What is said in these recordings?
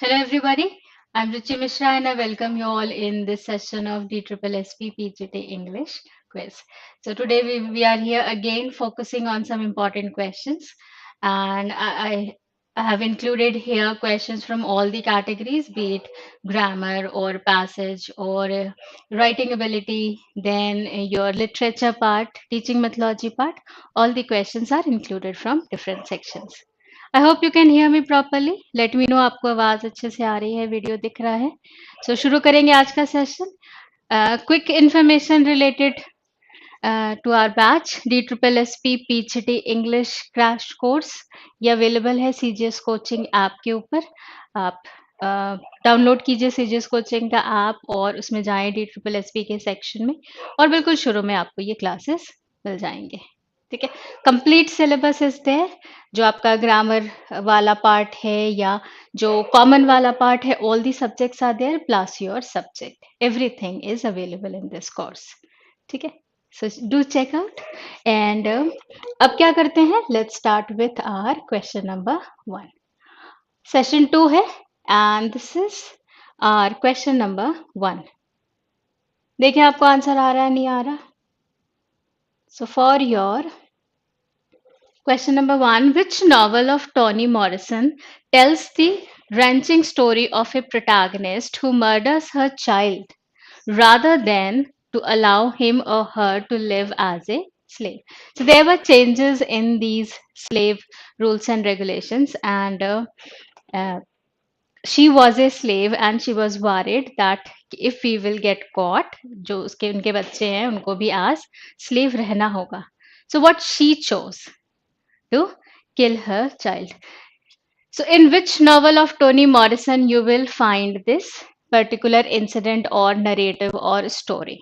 Hello everybody, I'm Ruchi Mishra and I welcome you all in this session of DSSSB PGT English quiz. So today we are here again focusing on some important questions and I have included here questions from all the categories, be it grammar or passage or writing ability, then your literature part, teaching methodology part, all the questions are included from different sections. I hope you can hear me properly let me know आपको आवाज अच्छे से आ रही है video दिख रहा है शुरू करेंगे आज का session quick information related to our batch DSSSB PGT English crash course ये अवेलेबल है CGS कोचिंग ऐप के ऊपर आप डाउनलोड कीजिए CGS कोचिंग का ऐप और उसमें जाएं DSSSB के सेक्शन में और बिल्कुल शुरू में आपको ये क्लासेस मिल जाएंगे ठीक है कंप्लीट सिलेबस इज देयर जो आपका ग्रामर वाला पार्ट है या जो कॉमन वाला पार्ट है all the subjects are there plus your subject everything is available in this course ठीक है so do check out and अब क्या करते हैं let's start with our question number 1 session 2 है and this is our question number 1 देखिए आपको answer आ रहा है नहीं आ रहा so for your question number 1. Which novel of Toni Morrison tells the wrenching story of a protagonist who murders her child rather than to allow him or her to live as a slave? So there were changes in these slave rules and regulations, and uh, she was a slave and she was worried that if we will get caught, जो उसके उनके बच्चे हैं उनको भी as slave रहना होगा. So what she chose to kill her child. So, in which novel of Toni Morrison you will find this particular incident or narrative or story?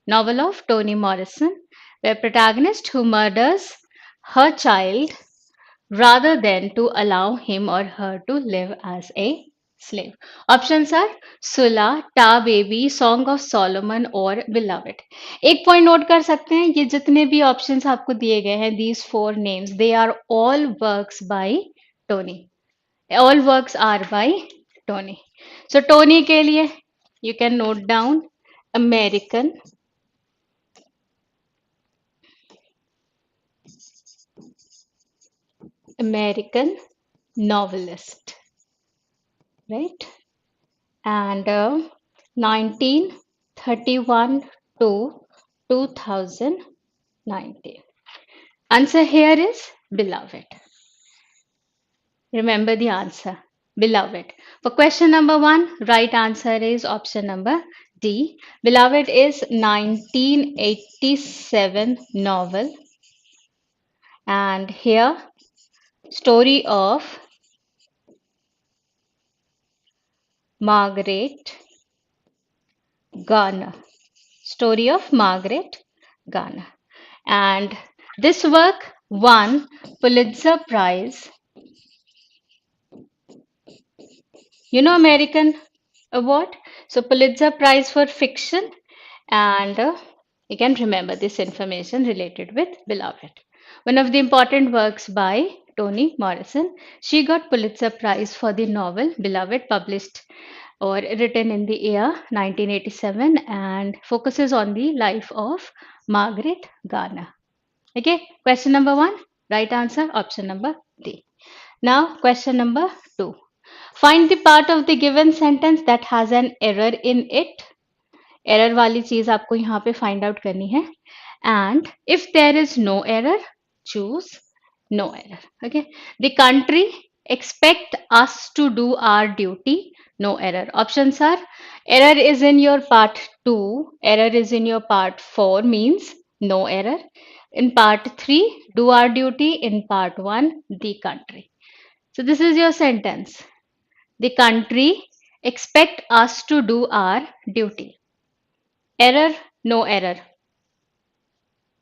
Novel of Toni Morrison, where protagonist who murders her child rather than to allow him or her to live as a slave. Options are Sula, Ta Baby, Song of Solomon और Beloved. एक point note कर सकते हैं ये जितने भी options आपको दिए गए हैं these four names they are all works by Toni. All works are by Toni. So Toni के लिए you can note down American novelist, right? And 1931 to 2019. Answer here is Beloved. Remember the answer, Beloved. For question number 1, right answer is option number D. Beloved is 1987 novel. And here, story of Margaret Garner. Story of Margaret Garner. And this work won Pulitzer Prize. You know American award? So Pulitzer Prize for fiction. And you can remember this information related with Beloved. One of the important works by Toni Morrison. She got Pulitzer Prize for the novel Beloved, published or written in the year 1987 and focuses on the life of Margaret Garner. Okay, question number 1, right answer, option number D. Now, question number 2. Find the part of the given sentence that has an error in it. Error वाली चीज आपको यहाँ पे find out करनी है. And if there is no error, choose no error. Okay. The country expect us to do our duty. No error. Options are error is in your part 2, error is in your part 4 means no error. In part 3, do our duty. In part 1, the country. So this is your sentence. The country expect us to do our duty. Error, no error.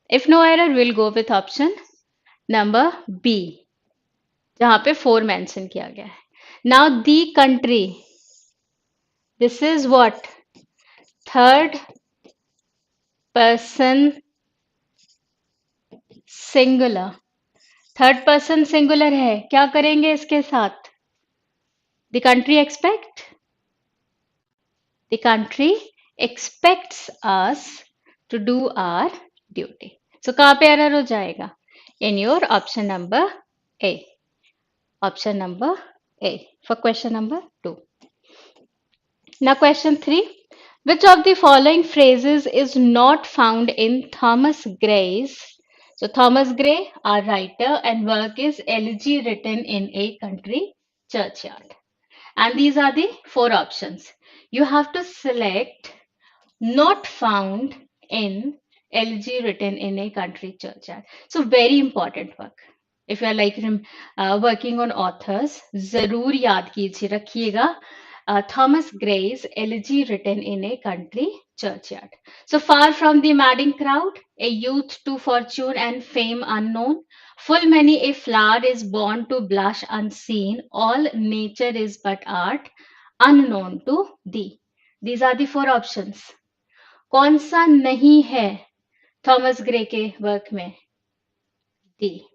If no error, we'll go with option number B, जहाँ पे 4 mention किया गया है. Now the country. This is what? Third person singular. Third person singular है. क्या करेंगे इसके साथ? The country expects us to do our duty. So कहाँ पे error हो जाएगा? In your option number A. Option number A for question number 2. Now question 3. Which of the following phrases is not found in Thomas Gray's? So Thomas Gray, our writer, and work is Elegy written in a country churchyard. And these are the 4 options. You have to select not found in LG written in a country churchyard. So very important work. If you are like working on authors, जरूर याद कीजिए रखिएगा. Thomas Gray's Elegy written in a country churchyard. So far from the madding crowd, a youth to fortune and fame unknown, full many a flower is born to blush unseen. All nature is but art, unknown to thee. These are the 4 options. कौन सा नहीं है Thomas Gray के work में? The.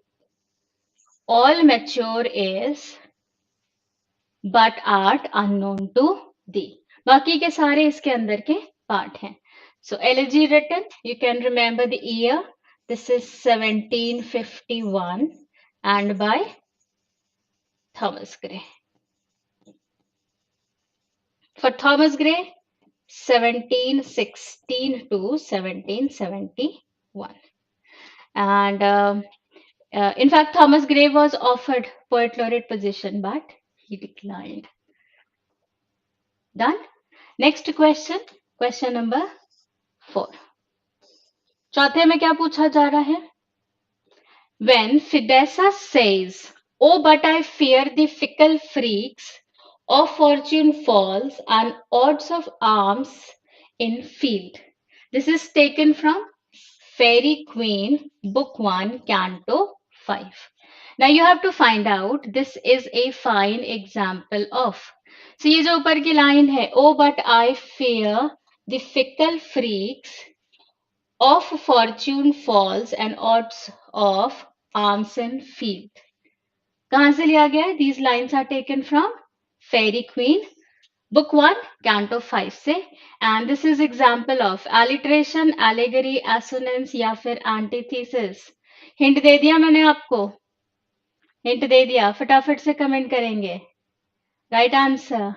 All mature is but art unknown to the. बाकी के सारे इसके अंदर के पार्ट हैं. So elegy written, you can remember the year. This is 1751 and by Thomas Gray. For Thomas Gray 1716 to 1771. And in fact, Thomas Gray was offered poet laureate position, but he declined. Done. Next question, question number 4. चौथे में क्या पूछा जा रहा है? When Fidessa says, "Oh, but I fear the fickle freaks of fortune falls and odds of arms in field." This is taken from Fairy Queen, Book 1, Canto 5. Now you have to find out this is a fine example of. So ये जो ऊपर की line है, "Oh, but I fear the fickle freaks of fortune falls and odds of arms in field." कहाँ से लिया गया है? These lines are taken from Fairy Queen, Book 1, Canto 5 से. And this is example of alliteration, allegory, assonance या फिर antithesis. Hint दे दिया मैंने आपको. हिंट दे दिया. फटाफट से कमेंट करेंगे. राइट आंसर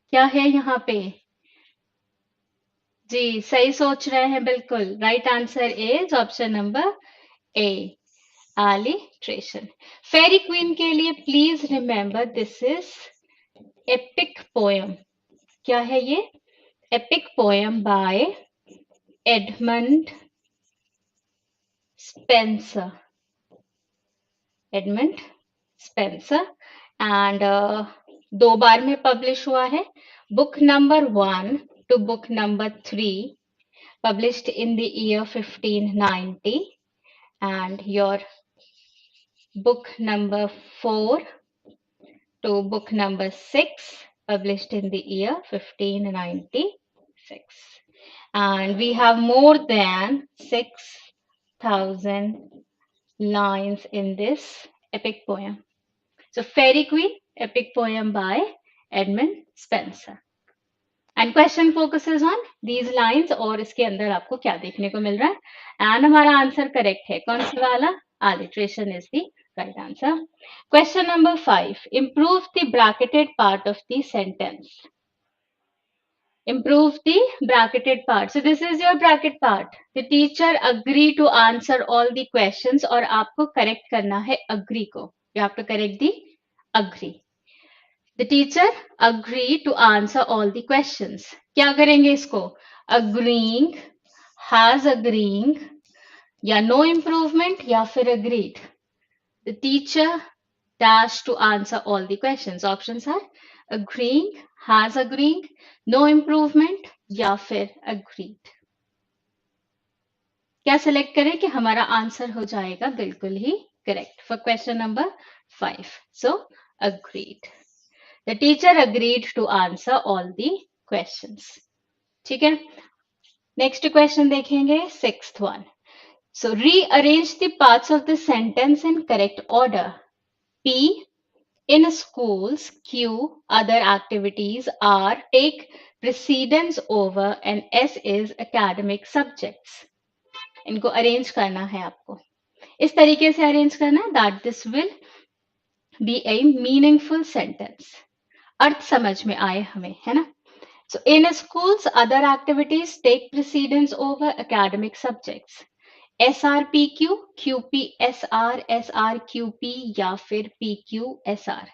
क्या है यहाँ पे? जी सही सोच रहे हैं बिल्कुल. Right answer is option number A, alliteration. Faerie Queene के लिए please remember this is epic poem. क्या है ये? Epic poem by Edmund Spenser. Edmund Spenser. And 2 बार में पब्लिश हुआ है. Book number 1 to book number 3, published in the year 1590, and your book number 4 to book number 6, published in the year 1596. And we have more than 6,000 lines in this epic poem. So Fairy Queen, epic poem by Edmund Spenser. And question focuses on these lines और इसके अंदर आपको क्या देखने को मिल रहा है. And हमारा आंसर करेक्ट है. कौन सा वाला? alliteration is the right answer. Question number 5. Improve the bracketed part of the sentence. Improve the bracketed part. So this is your bracket part. The teacher agree to answer all the questions और आपको correct करना है agree को. You have to correct the agree. The teacher agreed to answer all the questions. क्या करेंगे इसको? Agreeing, has agreeing, या no improvement या फिर agreed. The teacher dash to answer all the questions. Options are agreeing, has agreeing, no improvement या फिर agreed. क्या select करें कि हमारा आंसर हो जाएगा बिल्कुल ही correct for question number 5. So agreed. The teacher agreed to answer all the questions. ठीक है. Next question देखेंगे. 6th one. So rearrange the parts of the sentence in correct order. P In schools, Q, other activities are take precedence over and S is academic subjects. इनको arrange करना है आपको इस तरीके से अरेंज करना है that this will be a meaningful sentence अर्थ समझ में आए हमें है ना So in schools, other activities take precedence over academic subjects. SRPQ, QPSR, SRQP या फिर PQSR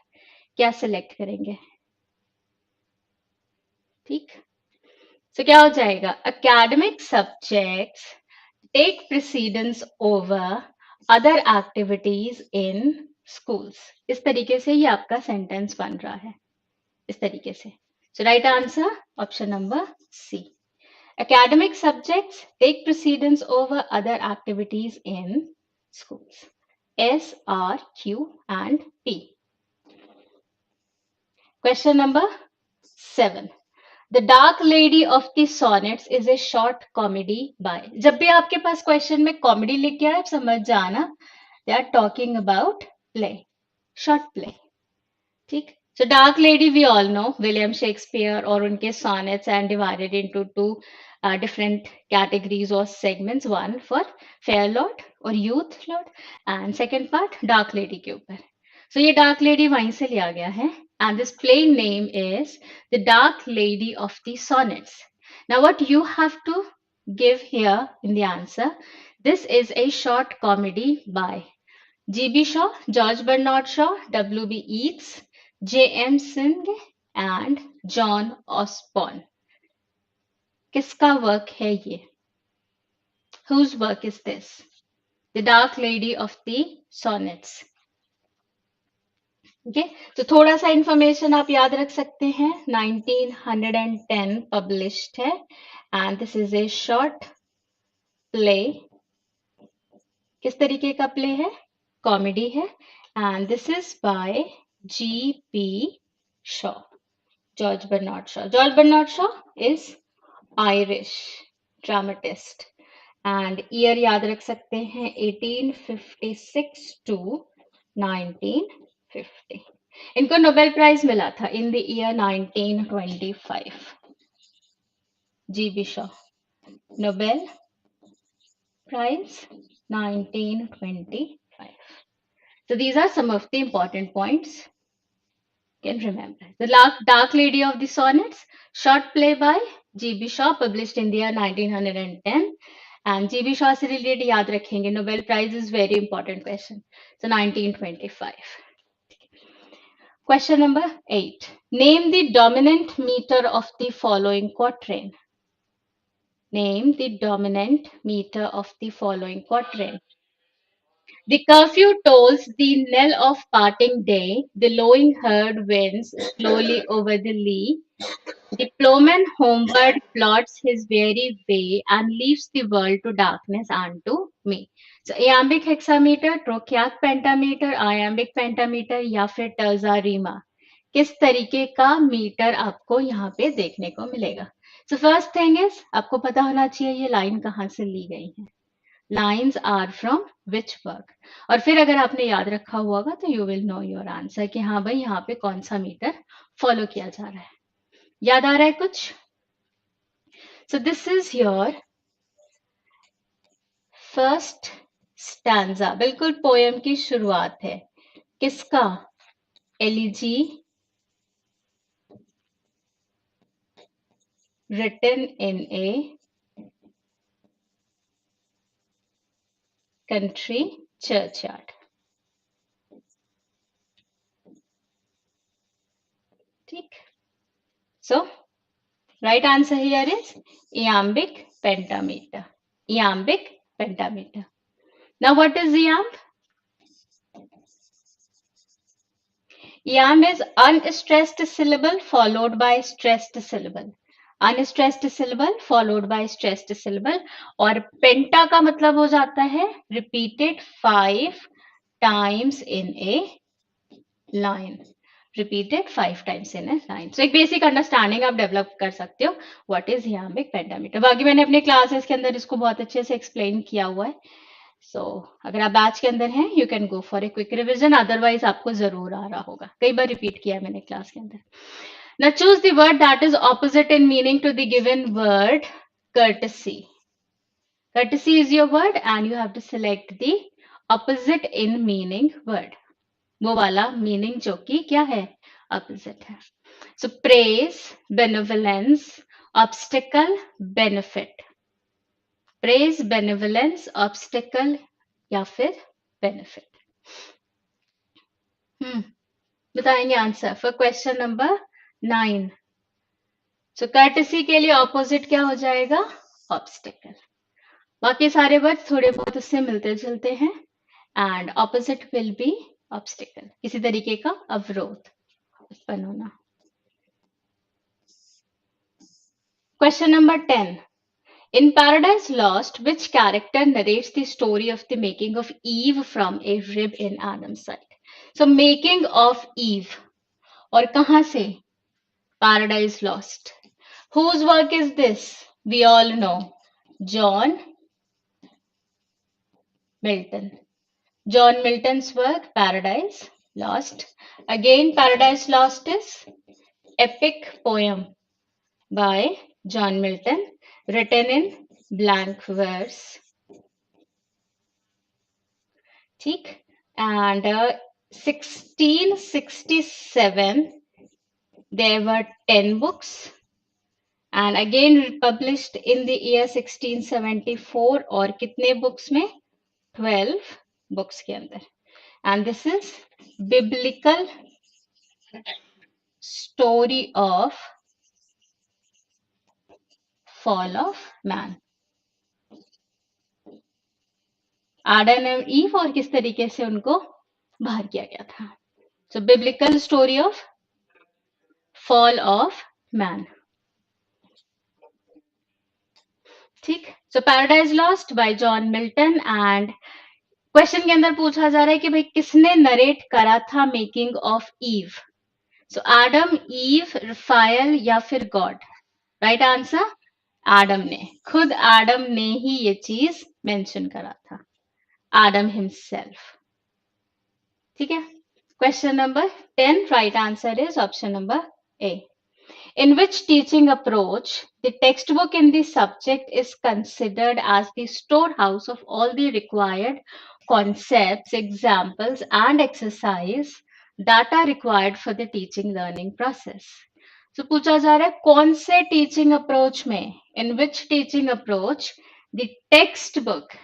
क्या सिलेक्ट करेंगे ठीक so क्या हो जाएगा academic subjects take precedence over other activities in schools इस तरीके से ये आपका सेंटेंस बन रहा है इस तरीके से so right answer option number C. Academic subjects take precedence over other activities in schools. S, R, Q, and P. Question number 7. The Dark Lady of the Sonnets is a short comedy by. जब भी आपके पास question में comedy लिख के आए आप समझ जाना they are talking about play, short play. ठीक so dark lady we all know William Shakespeare और उनके sonnets and divided into two different categories or segments one for fair lord और youth lord and second part dark lady के ऊपर so ये dark lady वहीं से लिया गया है and this play name is the dark lady of the sonnets now what you have to give here in the answer this is a short comedy by G.B. Shaw, George Bernard Shaw, W.B. Yeats, J.M. Singh and John Osborne. किसका work है ये Whose work is this? The Dark Lady of the Sonnets. Okay, तो थोड़ा सा information आप याद रख सकते हैं 1910 पब्लिश्ड है and this is a short play. किस तरीके का प्ले है कॉमेडी है and this is by G.P. Shaw. George Bernard Shaw. George Bernard Shaw is Irish dramatist and year याद रख सकते हैं 1856 to 1950. इनको नोबेल प्राइज मिला था in the year 1925. G.B. Shaw. Nobel Prize 1925. So these are some of the important points you can remember. The Dark Lady of the Sonnets, short play by G.B. Shaw, published in the year 1910. And G.B. Shaw से related याद रखेंगे. Nobel Prize is very important question. So 1925. Question number 8. Name the dominant meter of the following quatrain. Name the dominant meter of the following quatrain. The curfew tolls the knell of parting day. The lowing herd wends slowly over the lea. The ploughman homeward plods his weary way and leaves the world to darkness and to me. So iambic hexameter, trochaic pentameter, iambic pentameter या फिर terza rima. किस तरीके का metre आपको यहाँ पे देखने को मिलेगा So first thing is आपको पता होना चाहिए ये लाइन कहाँ से ली गई है Lines are from which work? और फिर अगर आपने याद रखा हुआ होगा तो you will know your answer कि हाँ भाई यहाँ पे कौन सा मीटर फॉलो किया जा रहा है याद आ रहा है कुछ So this is your first stanza बिल्कुल पोएम की शुरुआत है किसका elegy written in a country churchyard. ठीक So right answer here is iambic pentameter. Iambic pentameter. Now what is iamb? Iamb is unstressed syllable followed by stressed syllable. Unstressed syllable followed by stressed syllable और penta का मतलब हो जाता है repeated 5 times in a line. Repeated 5 times in a line. So एक basic understanding आप develop कर सकते हो what is iambic pentameter. बाकी मैंने अपने classes के अंदर इसको बहुत अच्छे से explain किया हुआ है सो अगर आप बैच के अंदर हैं you can go for a quick revision, otherwise आपको जरूर आ रहा होगा, कई बार रिपीट किया है मैंने क्लास के अंदर. Now choose the word that is opposite in meaning to the given word courtesy. Courtesy is your word and you have to select the opposite in meaning word. वो वाला meaning जो कि क्या है, opposite है. So praise, benevolence, obstacle, benefit. Praise, benevolence, obstacle या फिर benefit. बताएंगे answer for question number 9. So courtesy के लिए opposite क्या हो जाएगा, obstacle. बाकी सारे वर्ड थोड़े बहुत उससे मिलते जुलते हैं and opposite will be obstacle, किसी तरीके का अवरोध उत्पन्न होना. Question number 10. In Paradise Lost, which character narrates the story of the making of Eve from a rib in Adam's side? So making of Eve और कहाँ से, Paradise Lost. Whose work is this? We all know. John Milton. John Milton's work, Paradise Lost. Again, Paradise Lost is epic poem by John Milton, written in blank verse. ठीक? And 1667, there were 10 books. And again published in the year 1674 और कितने books में, 12 books के अंदर. And this is biblical story of fall of man. Adam and Eve और किस तरीके से उनको बाहर किया गया था. So biblical story of fall of man. ठीक. So paradise lost by John Milton. And question के अंदर पूछा जा रहा है कि भाई किसने नरेट करा था making of Eve. So Adam, Eve, Raphael या फिर गॉड. राइट आंसर एडम ने, खुद एडम ने ही ये चीज मेंशन करा था, एडम हिमसेल्फ. ठीक है. Question number 10, right answer is option number A. In which teaching approach the textbook in the subject is considered as the storehouse of all the required concepts, examples, and exercise that are required for the teaching learning process. So पूछा जा रहा है कौन से teaching approach में, in which teaching approach the textbook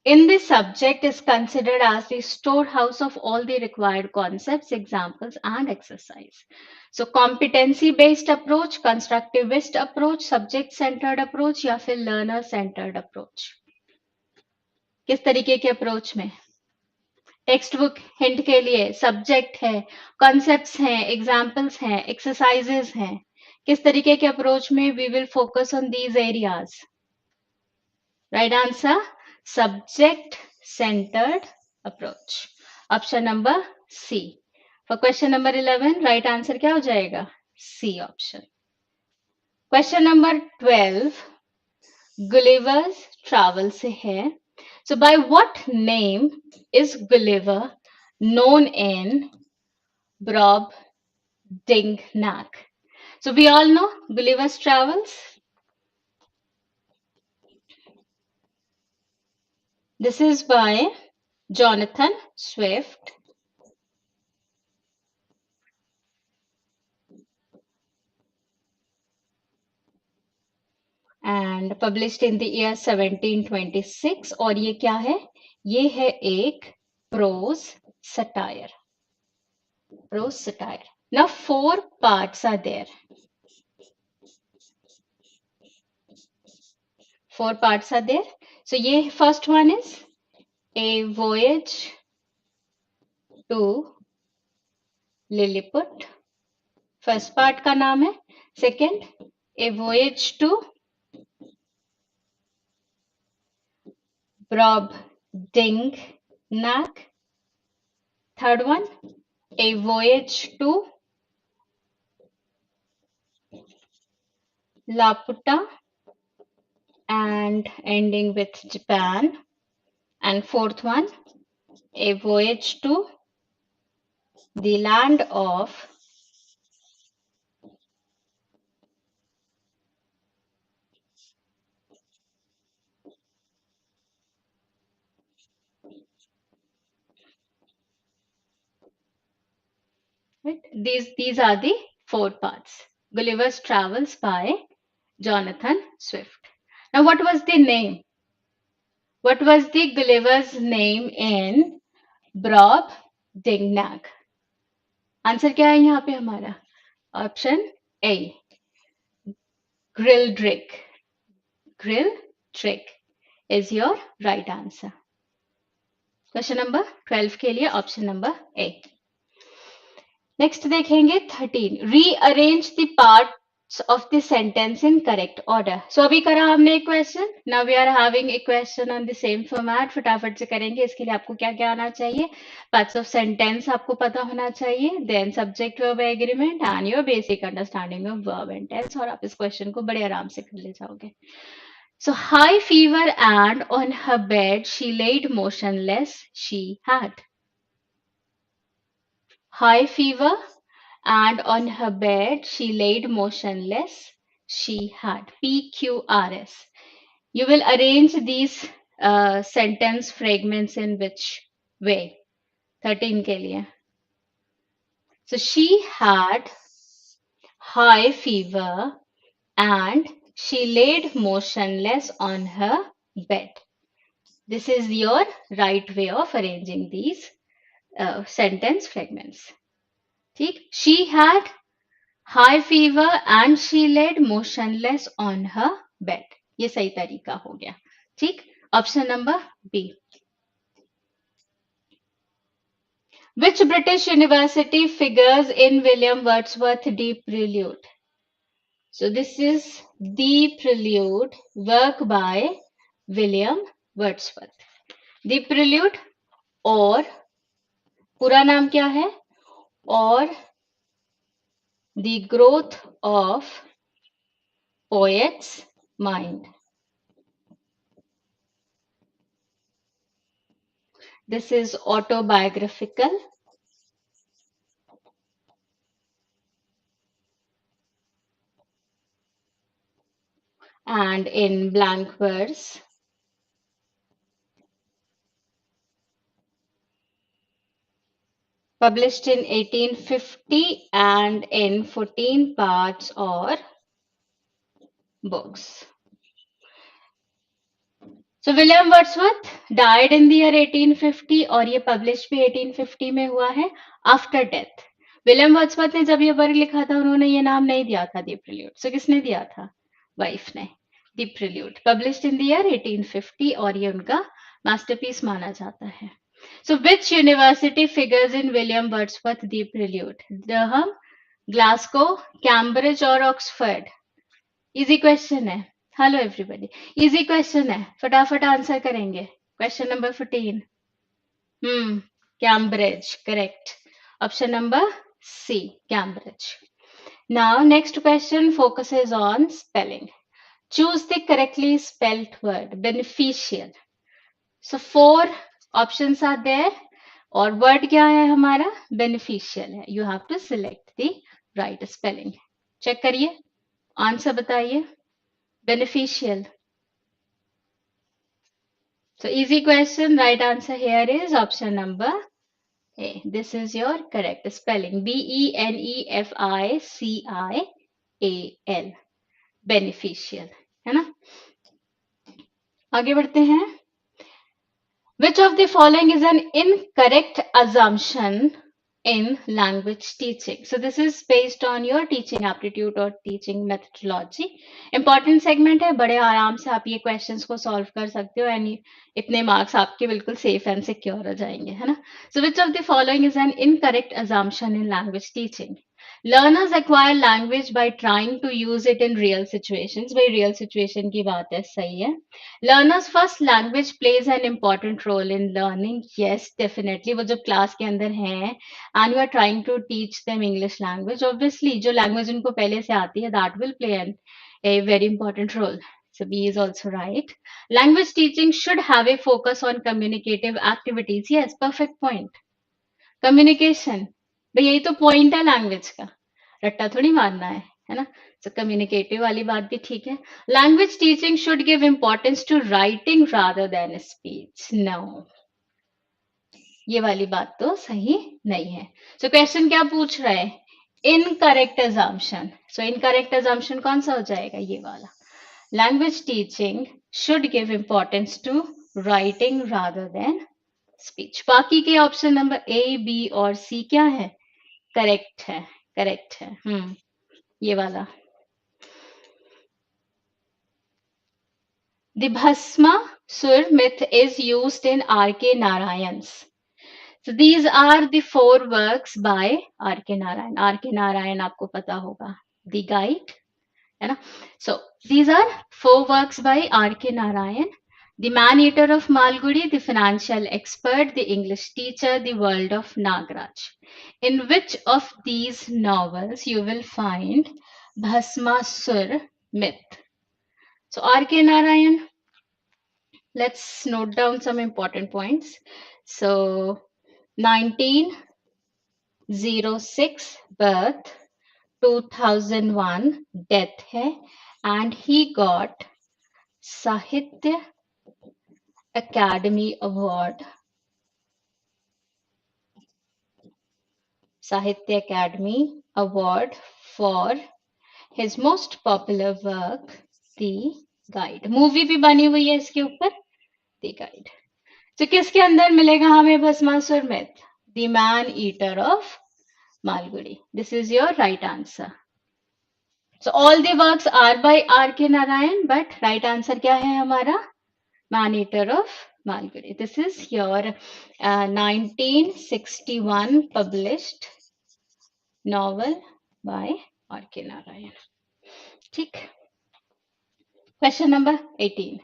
in the subject is considered as the storehouse of all the required concepts, examples, and exercise. So competency-based approach, constructivist approach, subject-centered approach या फिर learner-centered approach. किस तरीके के approach में? Text book hint के लिए subject है, concepts हैं, एग्जाम्पल्स हैं, एक्सरसाइजेस हैं. किस तरीके के अप्रोच में we will focus on these areas. Right answer subject centered approach, option number C. For question number 11, right answer क्या हो जाएगा, C option. Question number 12, Gulliver's Travel से है. So by what name is Gulliver known in Brobdingnag? So we all know Gulliver's Travels. This is by Jonathan Swift. And published in the year 1726. और ये क्या है, ये है एक prose satire. Prose satire. Now 4 parts are there. 4 parts are there. So ये first one is A Voyage to Lilliput. First part का नाम है. Second, A Voyage to Brobdingnag. Third one, A Voyage to Laputa. and ending with Japan. And fourth one, a voyage to the land of. Right? These are the four parts. Gulliver's Travels by Jonathan Swift. Now, what was the name? What was the Gulliver's name in Brob Dignac? Answer क्या है यहाँ पे हमारा? Option A, Grildrick. Grildrick is your right answer. Question number 12 के लिए option number A. Next देखेंगे 13. Rearrange the parts of the sentence in correct order. So अभी करा हमने एक question. Now we are having a question on the same format. फटाफट से करेंगे. इसके लिए आपको क्या क्या आना चाहिए? पार्ट्स ऑफ सेंटेंस आपको पता होना चाहिए, then subject verb agreement and your basic understanding of verb and tense. और आप इस क्वेश्चन को बड़े आराम से कर ले जाओगे. So high fever and on her bed she laid motionless she had. High fever and on her bed she laid motionless she had. PQRS. You will arrange these sentence fragments in which way? 13 के लिए. So she had high fever and she laid motionless on her bed. This is your right way of arranging these sentence fragments. ठीक? She had high fever and she laid motionless on her bed. ये सही तरीका हो गया. ठीक? Option number B. Which British university figures in William Wordsworth Deep Prelude? So this is The Prelude, work by William Wordsworth. The Prelude और पूरा नाम क्या है? और The Growth of Poet's Mind. This is autobiographical and in blank verse. Published in 1850 and in 14 parts or books. So William Wordsworth died in the year 1850 और ये published भी 1850 में हुआ है. After death, विलियम वर्ड्सवर्थ ने जब ये work लिखा था उन्होंने ये नाम नहीं दिया था दी प्रिल्यूड. सो किसने दिया था? वाइफ ने. The prelude published in the year 1850 और ये उनका मास्टरपीस माना जाता है. So which university figures in William Wordsworth the prelude? Durham, Glasgow, Cambridge और ऑक्सफोर्ड. इजी क्वेश्चन है. हेलो एवरीबॉडी, इजी क्वेश्चन है, फटाफट आंसर करेंगे. Question number 14. Cambridge, correct. Option number C, Cambridge. Now, next question focuses on spelling. Choose the correctly spelled word. Beneficial. So, 4 options are there. और word क्या है हमारा? Beneficial है. You have to select the right spelling. Check करिए. Answer बताइए. Beneficial. So, easy question. Right answer here is option number A. This is your correct spelling. Beneficial. Beneficial. है ना? आगे बढ़ते हैं. Which of the following is an incorrect assumption in language teaching? So this is based on your teaching aptitude or teaching methodology. Important segment है. बड़े आराम से आप ये questions को solve कर सकते हो and इतने marks आपके बिल्कुल safe and secure हो जाएंगे, है ना? So which of the following is an incorrect assumption in language teaching? Learners acquire language by trying to use it in real situations. भाई real situation की बात है, सही है. Learners first language plays an important role in learning. Yes, definitely. वो जब class के अंदर हैं and you are trying to teach them English language, obviously जो language उनको पहले से आती है that will play a very important role. So B is also right. Language teaching should have a focus on communicative activities. Yes, perfect point. Communication. भाई यही तो point है लैंग्वेज का, रट्टा थोड़ी मारना है ना. तो कम्युनिकेटिव वाली बात भी ठीक है. Language teaching should give importance to writing rather than speech. No, ये वाली बात तो सही नहीं है. सो क्वेश्चन क्या पूछ रहा है? Incorrect assumption. So incorrect assumption कौन सा हो जाएगा? ये वाला. Language teaching should give importance to writing rather than speech. बाकी के ऑप्शन नंबर ए, बी और सी क्या है? करेक्ट है, करेक्ट है. ये वाला. The Bhasmasur myth is used in R.K. Narayan's. So these are the 4 works by R.K. Narayan. R.K. Narayan आपको पता होगा. The Guide, है ना? So these are 4 works by R.K. Narayan. The Man-Eater of Malgudi, The Financial Expert, The English Teacher, The World of Nagraj. In which of these novels you will find Bhasmasur myth? So R.K. Narayan, let's note down some important points. So 1906 birth, 2001 death hai, and he got Sahitya Academy Award. Sahitya Academy Award for his most popular work, The Guide. Movie भी बनी हुई है इसके ऊपर, The Guide. तो किसके अंदर मिलेगा हमें Bhasmasur myth? The Man-Eater of Malgudi. This is your right answer. So all the works are by R.K. Narayan, but right answer क्या है हमारा? Man-Eater of Malgudi. This is your 1961 published novel by R.K. Narayan. ठीक. Question number 18.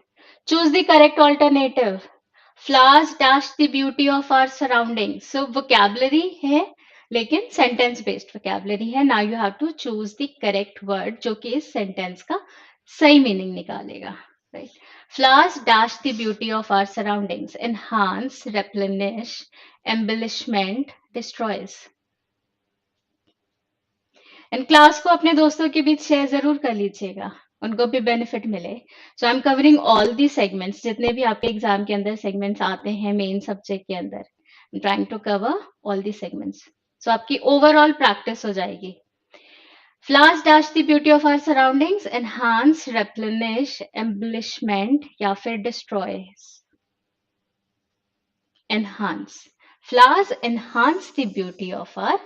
Choose the correct alternative. Flowers dash the beauty of our surroundings. So vocabulary है, लेकिन sentence based vocabulary है. Now you have to choose the correct word जो कि इस sentence का सही meaning निकालेगा. Right? Flowers dash the beauty of our surroundings. Enhance, replenish, embellishment, destroys. And class को अपने दोस्तों के बीच शेयर जरूर कर लीजिएगा, उनको भी बेनिफिट मिले. So I am covering all the segments, जितने भी आपके एग्जाम के अंदर सेगमेंट्स आते हैं मेन सब्जेक्ट के अंदर. I am trying to cover all the segments. So आपकी ओवरऑल प्रैक्टिस हो जाएगी. Flowers dash the beauty of our surroundings, enhance, replenish, embellishment या फिर destroys. Enhance. Flowers enhance the beauty of our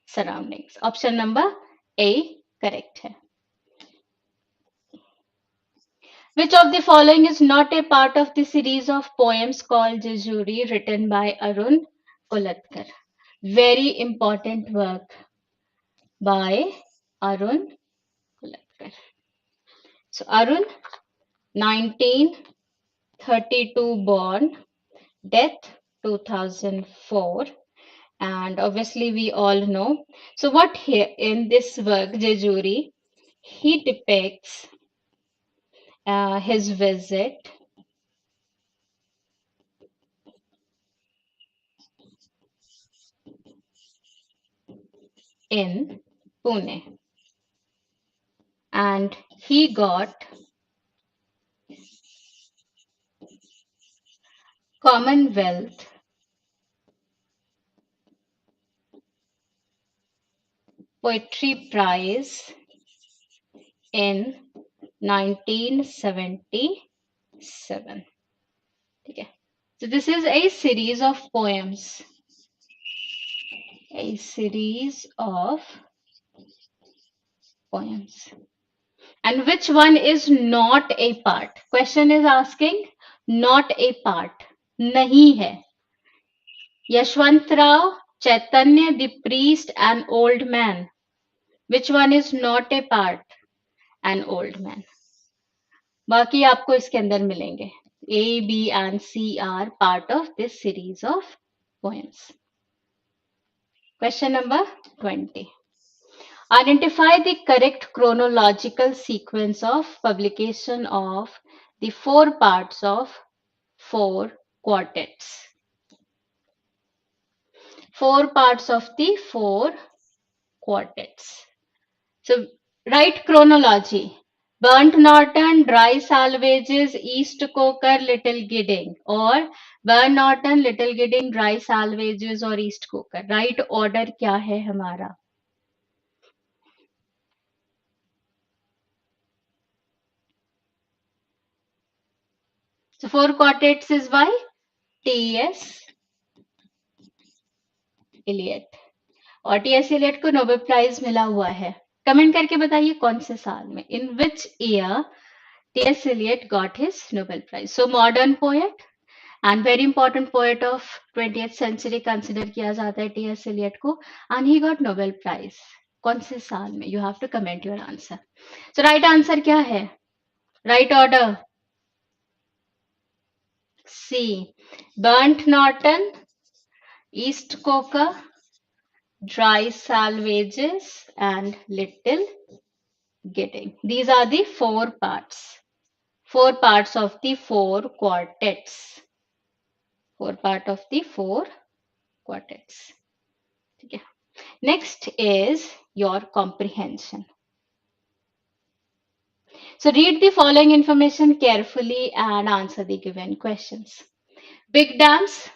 surroundings. Option number A correct है. Which of the following is not a part of the series of poems called Jejuri written by Arun Kolatkar? Very important work by Arun Kolatkar. So Arun, 1932 born, death 2004, and obviously we all know. So what here in this work Jejuri, he depicts his visit in Pune, and he got Commonwealth Poetry Prize in 1977. Okay. So this is a series of poems. A series of poems. And which one is not a part? Question is asking not a part. नहीं है. Yashwantrao, Chaitanya, the priest, an old man. Which one is not a part? An old man. बाकी आपको इसके अंदर मिलेंगे. A, B and C are part of this series of poems. Question number 20. Identify the correct chronological sequence of publication of the four parts of four quartets. Four parts of the four quartets. So, write chronology. Burnt Norton, Dry Salvages, East Coker, Little Gidding, or Burnt Norton, Little Gidding, Dry Salvages और East Coker. Right order क्या है हमारा? So four quartets is by T.S. Eliot. और T.S. Eliot को Nobel prize मिला हुआ है. Comment करके बताइए कौन से साल में. In which year T.S. Eliot got his Nobel Prize? So modern poet and very important poet of 20th century consider किया जाता है T.S. Eliot को, and he got Nobel Prize. कौन से साल में? You have to comment your answer. So right answer क्या है? Right order C. Burnt Norton, East Coker, Dry Salvages, and Little Gidding. These are the four parts. Four parts of the four quartets. Four part of the four quartets. Okay. Next is your comprehension. So read the following information carefully and answer the given questions. Big dams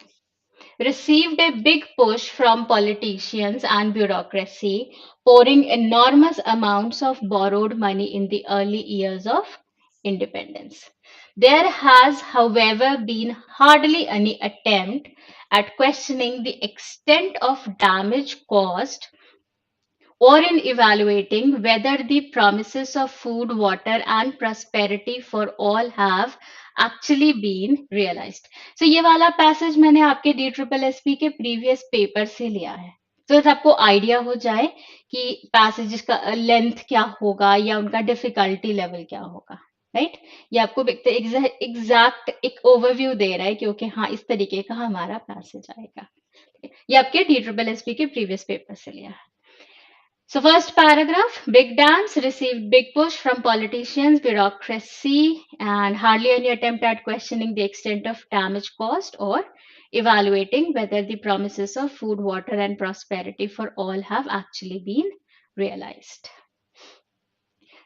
received a big push from politicians and bureaucracy, pouring enormous amounts of borrowed money in the early years of independence. There has, however, been hardly any attempt at questioning the extent of damage caused or in evaluating whether the promises of food, water, and prosperity for all have actually been realized. So ये वाला passage मैंने आपके DSSSB के previous paper से लिया है. तो आपको आइडिया हो जाए कि पैसेजेस का लेंथ क्या होगा या उनका डिफिकल्टी लेवल क्या होगा. राइट ये आपको एग्जैक्ट एक ओवरव्यू दे रहा है कि ओके हाँ इस तरीके का हमारा पैसेज आएगा. ये आपके DSSSB के प्रीवियस पेपर से लिया है. So first paragraph, big dams received big push from politicians, bureaucracy, and hardly any attempt at questioning the extent of damage caused or evaluating whether the promises of food, water, and prosperity for all have actually been realized.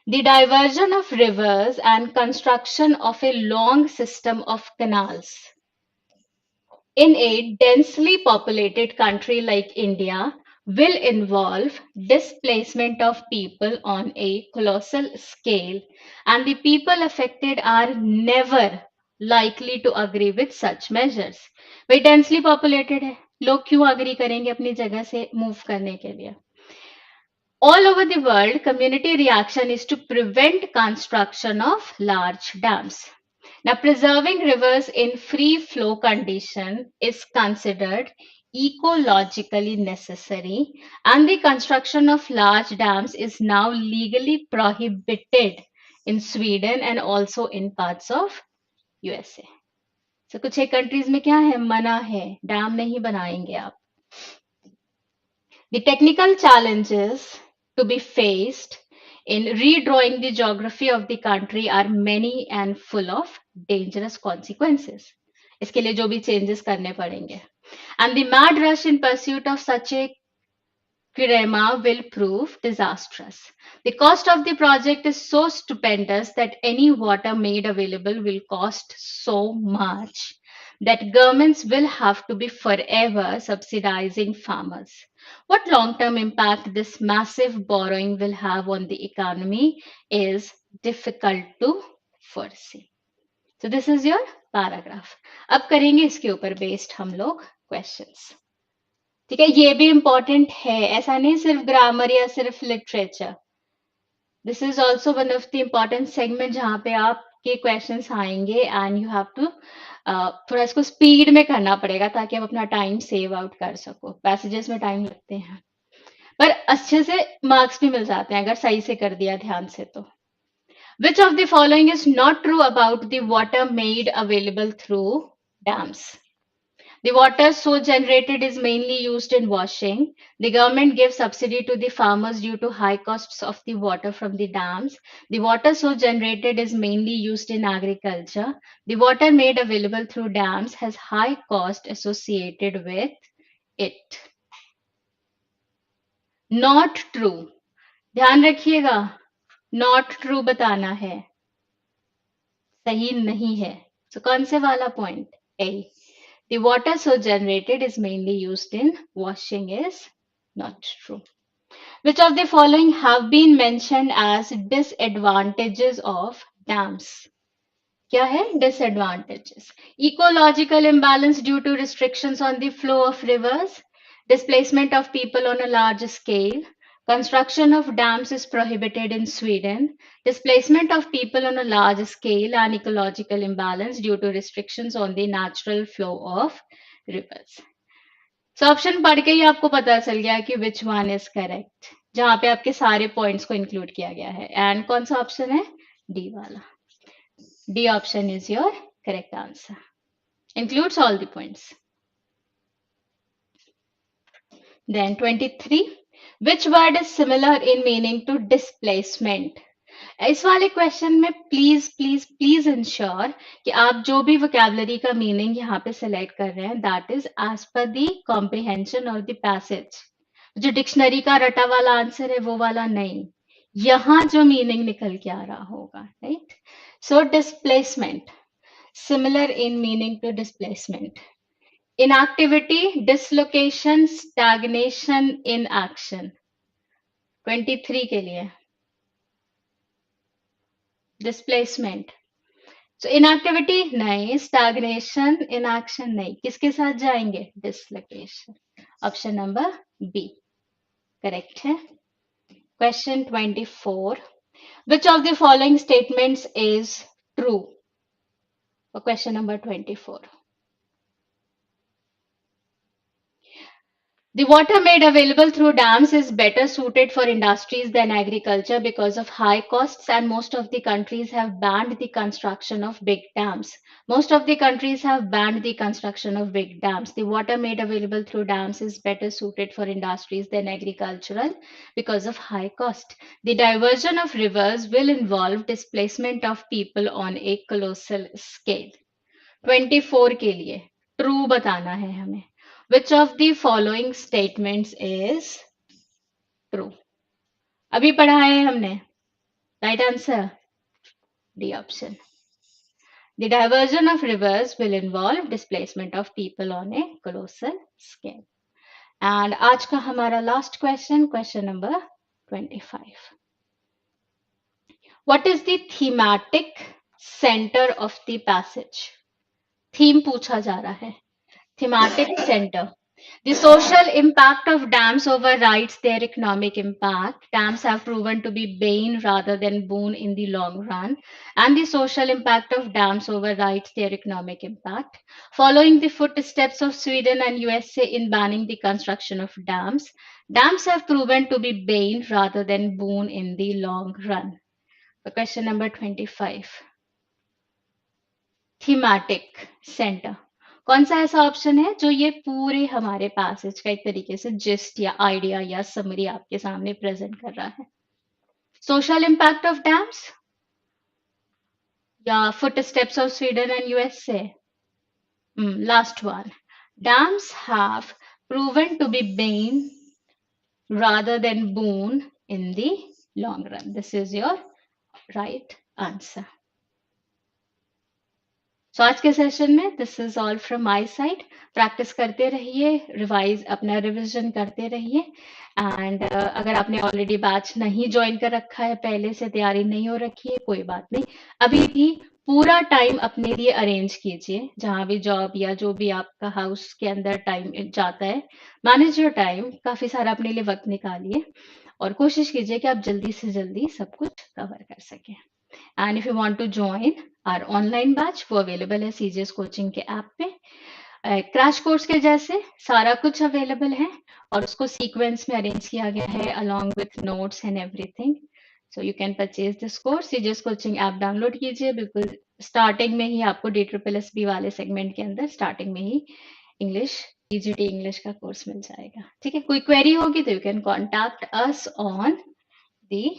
The diversion of rivers and construction of a long system of canals in a densely populated country like India will involve displacement of people on a colossal scale, and the people affected are never likely to agree with such measures. भाई densely populated है, लोग क्यों agree करेंगे अपनी जगह से move करने के लिए? All over the world, community reaction is to prevent construction of large dams. Now, preserving rivers in free flow condition is considered ecologically necessary, and the construction of large dams is now legally prohibited in Sweden and also in parts of USA. So कुछ एक countries में क्या है मना है dam नहीं बनाएंगे आप. The technical challenges to be faced in redrawing the geography of the country are many and full of dangerous consequences. इसके लिए जो भी changes करने पड़ेंगे. And the mad rush in pursuit of such a Kirema will prove disastrous. The cost of the project is so stupendous that any water made available will cost so much that governments will have to be forever subsidizing farmers. What long-term impact this massive borrowing will have on the economy is difficult to foresee. So this is your paragraph. अब करेंगे इसके ऊपर based हम लोग questions. ठीक है ये भी इंपॉर्टेंट है ऐसा नहीं सिर्फ ग्रामर या सिर्फ literature this is also one of the important segment जहाँ पे आपके क्वेश्चंस आएंगे एंड यू हैव टू थोड़ा इसको स्पीड में करना पड़ेगा ताकि आप अपना टाइम सेव आउट कर सको पैसेजेस में टाइम लगते हैं पर अच्छे से मार्क्स भी मिल जाते हैं अगर सही से कर दिया ध्यान से तो Which of the following is not true about the water made available through dams? The water so generated is mainly used in washing. The government gives subsidy to the farmers due to high costs of the water from the dams. The water so generated is mainly used in agriculture. The water made available through dams has high cost associated with it. Not true. ध्यान रखिएगा, not true बताना है, सही नहीं है. So कौन से वाला point? A. The water so generated is mainly used in washing is not true. Which of the following have been mentioned as disadvantages of dams? क्या है disadvantages? Ecological imbalance due to restrictions on the flow of rivers, displacement of people on a large scale, construction of dams is prohibited in Sweden, displacement of people on a large scale, and ecological imbalance due to restrictions on the natural flow of rivers. So option पढ़ के ही आपको पता चल गया कि which one is correct, जहां पे आपके सारे पॉइंट्स को इंक्लूड किया गया है. एंड कौन सा ऑप्शन है? डी वाला. D option is your correct answer. Includes all the points. Then 23. Which word is similar in meaning to displacement? इस वाले क्वेश्चन में प्लीज प्लीज प्लीज इंश्योर कि आप जो भी वोकैबुलरी का मीनिंग यहाँ पे सेलेक्ट कर रहे हैं that is as per the comprehension और द पैसेज. जो डिक्शनरी का रटा वाला आंसर है वो वाला नहीं, यहाँ जो मीनिंग निकल के आ रहा होगा. Right. So displacement, similar in meaning to displacement. Inactivity, dislocation, stagnation, inaction. 23 के लिए displacement. So inactivity नहीं, stagnation, inaction नहीं. किसके साथ जाएंगे? Dislocation. Option number B. Correct है. Question 24. Which of the following statements is true? For question number 24. The water made available through dams is better suited for industries than agriculture because of high costs, and most of the countries have banned the construction of big dams. Most of the countries have banned the construction of big dams. The water made available through dams is better suited for industries than agricultural because of high cost. The diversion of rivers will involve displacement of people on a colossal scale. 24 के लिए true बताना है हमें. Which of the following statements is true? अभी पढ़ा है हमने. Right answer? D option. The diversion of rivers will involve displacement of people on a colossal scale. And आज का हमारा last question, question number 25. What is the thematic center of the passage? Theme पूछा जा रहा है. Thematic center. The social impact of dams overrides their economic impact. Dams have proven to be bane rather than boon in the long run, and the social impact of dams overrides their economic impact. Following the footsteps of Sweden and USA in banning the construction of dams, dams have proven to be bane rather than boon in the long run. So question number 25. Thematic center. कौन सा ऐसा option है जो ये पूरे हमारे passage का एक तरीके से जिस्ट या आइडिया या समरी आपके सामने प्रेजेंट कर रहा है? सोशल इम्पैक्ट ऑफ डैम्स या footsteps of Sweden and USA? Last one. Dams have proven to be bane rather than boon in the long run. This is your right answer. सो आज के session में this is all from my side. Practice करते रहिए, revise अपना revision करते रहिए. And अगर आपने ऑलरेडी बैच नहीं ज्वाइन कर रखा है, पहले से तैयारी नहीं हो रखी है, कोई बात नहीं. अभी भी पूरा टाइम अपने लिए अरेंज कीजिए. जहां भी जॉब या जो भी आपका हाउस के अंदर टाइम जाता है, मैनेज योर टाइम. काफी सारा अपने लिए वक्त निकालिए और कोशिश कीजिए कि आप जल्दी से जल्दी सब कुछ कवर कर सकें. And if you want to join our online batch, वो अवेलेबल है CGS कोचिंग के ऐप पे. क्रैश कोर्स के जैसे सारा कुछ अवेलेबल है और उसको सीक्वेंस में अरेंज किया गया है along with notes and everything. So you can purchase this course. CGS coaching app download कीजिए. बिल्कुल स्टार्टिंग में ही आपको DSSSB वाले सेगमेंट के अंदर स्टार्टिंग में ही इंग्लिश पीजीटी इंग्लिश का कोर्स मिल जाएगा। ठीक है, कोई क्वेरी होगी तो you can contact us on the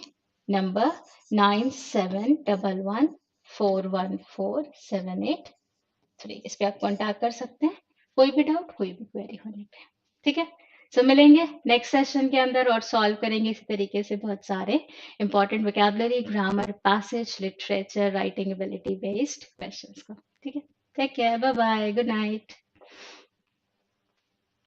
number 9711414783। इस पे आप कॉन्टैक्ट कर सकते हैं कोई भी डाउट, कोई भी क्वेरी होने पे। ठीक है, सो मिलेंगे नेक्स्ट सेशन के अंदर और सॉल्व करेंगे इसी तरीके से बहुत सारे important vocabulary, grammar, passage, literature, writing ability based questions को। ठीक है, take care, bye bye, good night.